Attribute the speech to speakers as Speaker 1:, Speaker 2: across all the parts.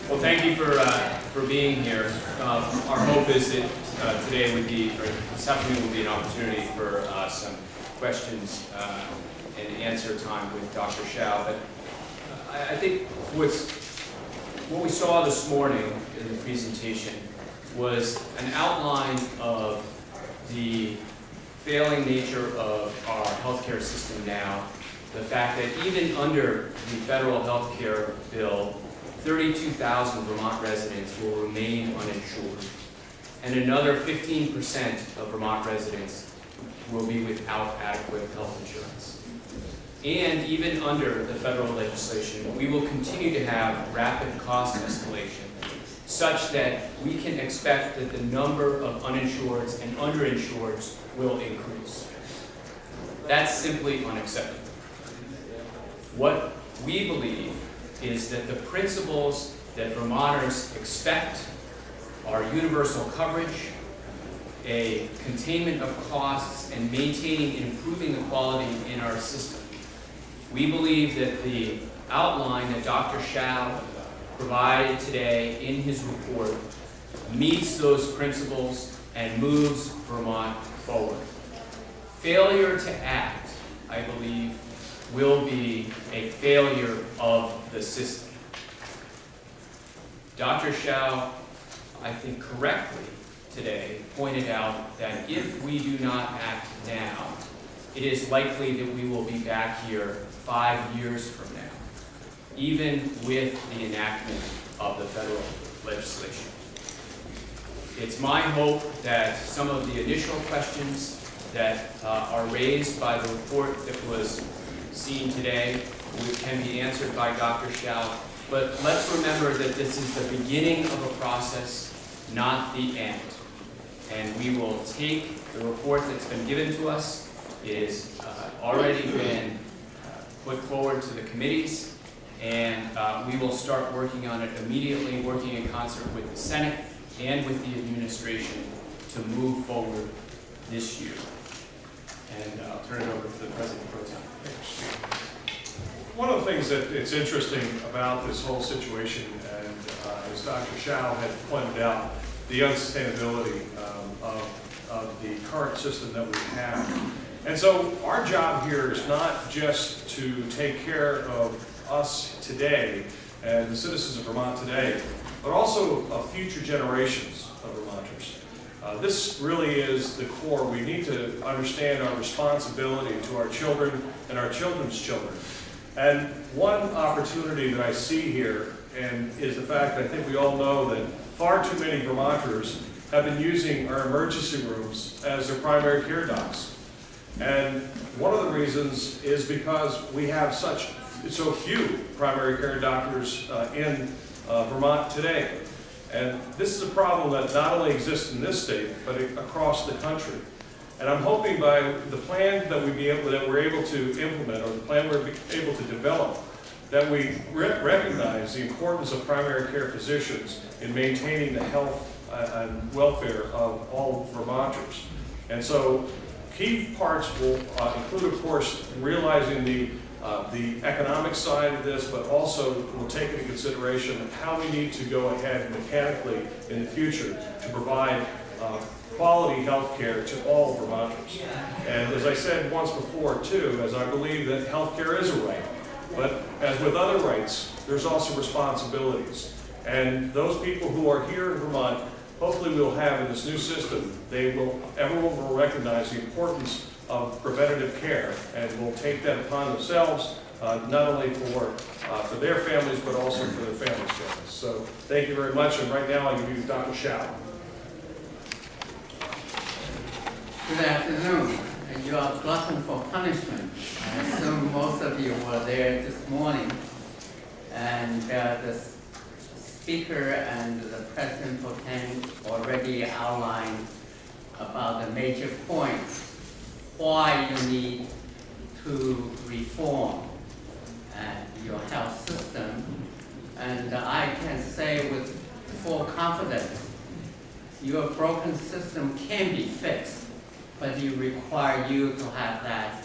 Speaker 1: Well, thank you for being here. Our hope is that today would be, or this afternoon will be an opportunity for some questions and answer time with Dr. Hsiao. But I think what we saw this morning in the presentation was an outline of the failing nature of our healthcare system now. The fact that even under the federal healthcare bill, 32,000 Vermont residents will remain uninsured, and another 15% of Vermont residents will be without adequate health insurance. And even under the federal legislation, we will continue to have rapid cost escalation, such that we can expect that the number of uninsureds and underinsureds will increase. That's simply unacceptable. What we believe is that the principles that Vermonters expect are universal coverage, a containment of costs, and maintaining and improving the quality in our system. We believe that the outline that Dr. Hsiao provided today in his report meets those principles and moves Vermont forward. Failure to act, I believe, will be a failure of the system. Dr. Hsiao, I think correctly today, pointed out that if we do not act now, it is likely that we will be back here 5 years from now, even with the enactment of the federal legislation. It's my hope that some of the initial questions that are raised by the report that was seen today can be answered by Dr. Hsiao. But let's remember that this is the beginning of a process, not the end. And we will take the report that's been given to us. It has already been put forward to the committees, and we will start working on it immediately, working in concert with the Senate and with the administration to move forward this year. And I'll turn it over to the President Pro Tem.
Speaker 2: One of the things that it's interesting about this whole situation, and as Dr. Hsiao had pointed out, the unsustainability of the current system that we have. And so our job here is not just to take care of us today and the citizens of Vermont today, but also of future generations of Vermonters. This really is the core. We need to understand our responsibility to our children and our children's children. And one opportunity that I see here is the fact that I think we all know that far too many Vermonters have been using our emergency rooms as their primary care docs. And one of the reasons is because we have so few primary care doctors in Vermont today. And this is a problem that not only exists in this state, but across the country. And I'm hoping by the plan that we're able to implement, or the plan we're able to develop, that we recognize the importance of primary care physicians in maintaining the health and welfare of all Vermonters. And so key parts will include, of course, realizing the economic side of this, but also we'll take into consideration how we need to go ahead mechanically in the future to provide quality health care to all Vermonters. And as I said once before, too, as I believe that health care is a right, but as with other rights, there's also responsibilities. And those people who are here in Vermont, hopefully we'll have in this new system, everyone will recognize the importance of preventative care, and will take that upon themselves, not only for their families, but also for their families' families. So thank you very much, and right now I'll give you Dr. Hsiao.
Speaker 3: Good afternoon. You are glutton for punishment. I assume most of you were there this morning. And the speaker and the President Pro Tem already outlined about the major points why you need to reform your health system. And I can say with full confidence, your broken system can be fixed, but it requires you to have that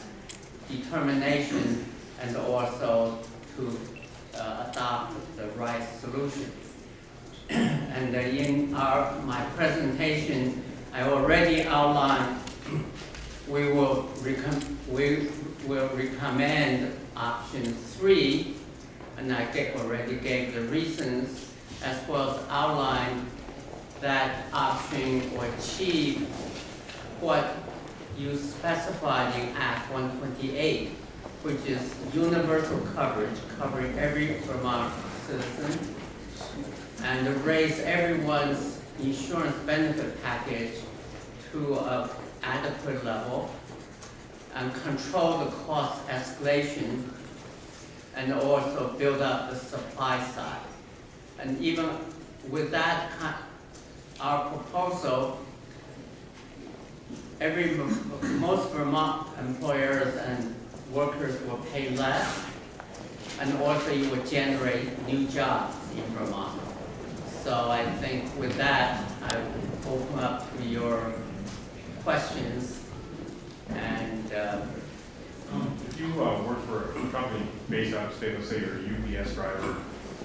Speaker 3: determination and also to adopt the right solution. And in my presentation, I already outlined we will recommend option 3, and I already gave the reasons, as well as outlined that option will achieve what you specified in Act 128, which is universal coverage, covering every Vermont citizen, and to raise everyone's insurance benefit package to an adequate level, and control the cost escalation, and also build up the supply side. And even with that, our proposal, most Vermont employers and workers will pay less, and also you will generate new jobs in Vermont. So I think with that, I will open up to your questions. And
Speaker 4: if you work for a company based out of state, let's say you're a UPS driver,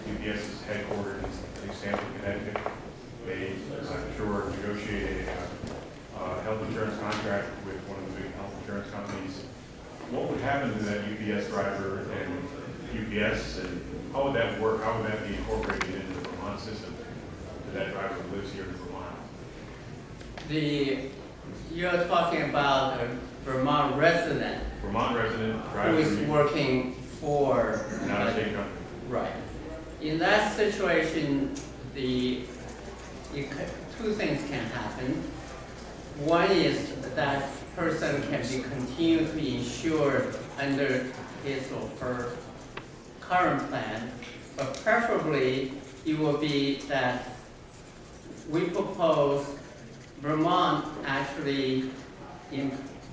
Speaker 4: UPS is headquartered in Stanford, Connecticut. They, I'm sure, negotiate a health insurance contract with one of the big health insurance companies. What would happen to that UPS driver and UPS, and how would that work? How would that be incorporated into the Vermont system to that driver who lives here in Vermont?
Speaker 3: You're talking about a Vermont resident.
Speaker 4: Vermont resident
Speaker 3: Who
Speaker 4: driver
Speaker 3: is working for
Speaker 4: an out-of-state company.
Speaker 3: Right. In that situation, two things can happen. One is that person can be continued to insure under his or her current plan, but preferably it will be that we propose Vermont actually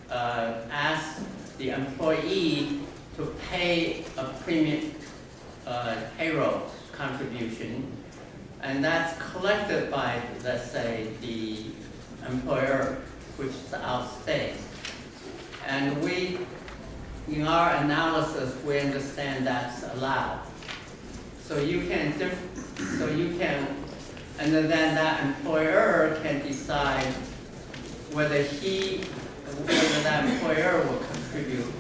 Speaker 3: ask the employee to pay a premium payroll contribution, and that's collected by, let's say, the employer, which is outstate. And in our analysis, we understand that's allowed. So you can, and then that employer can decide whether that employer will contribute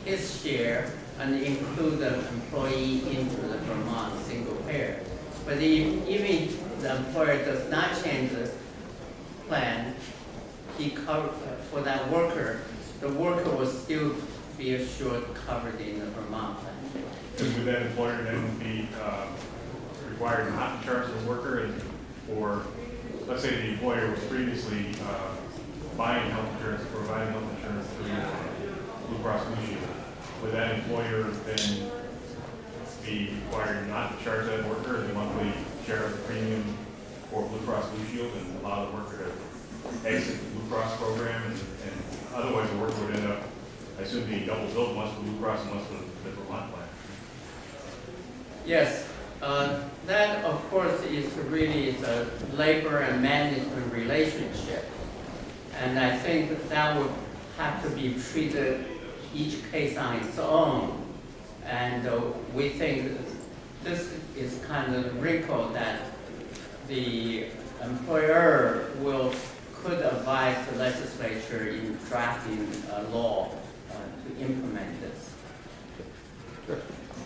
Speaker 3: his share and include the employee into the Vermont single payer. But even if the employer does not change the plan, for that worker, the worker will still be assured covered in the Vermont plan.
Speaker 4: And would that employer then be required not to charge the worker, or let's say the employer was previously buying health insurance, providing health insurance through Blue Cross Blue Shield, would that employer then be required not to charge that worker the monthly share of the premium for Blue Cross Blue Shield and allow the worker to exit the Blue Cross program, and otherwise the worker would end up, I assume, being double billed, once for Blue Cross and once for the Vermont plan?
Speaker 3: Yes, that of course is a labor and management relationship. And I think that would have to be treated each case on its own. And we think this is kind of the wrinkle that the employer could advise the legislature in drafting a law to implement this.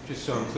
Speaker 5: Just so I'm clear.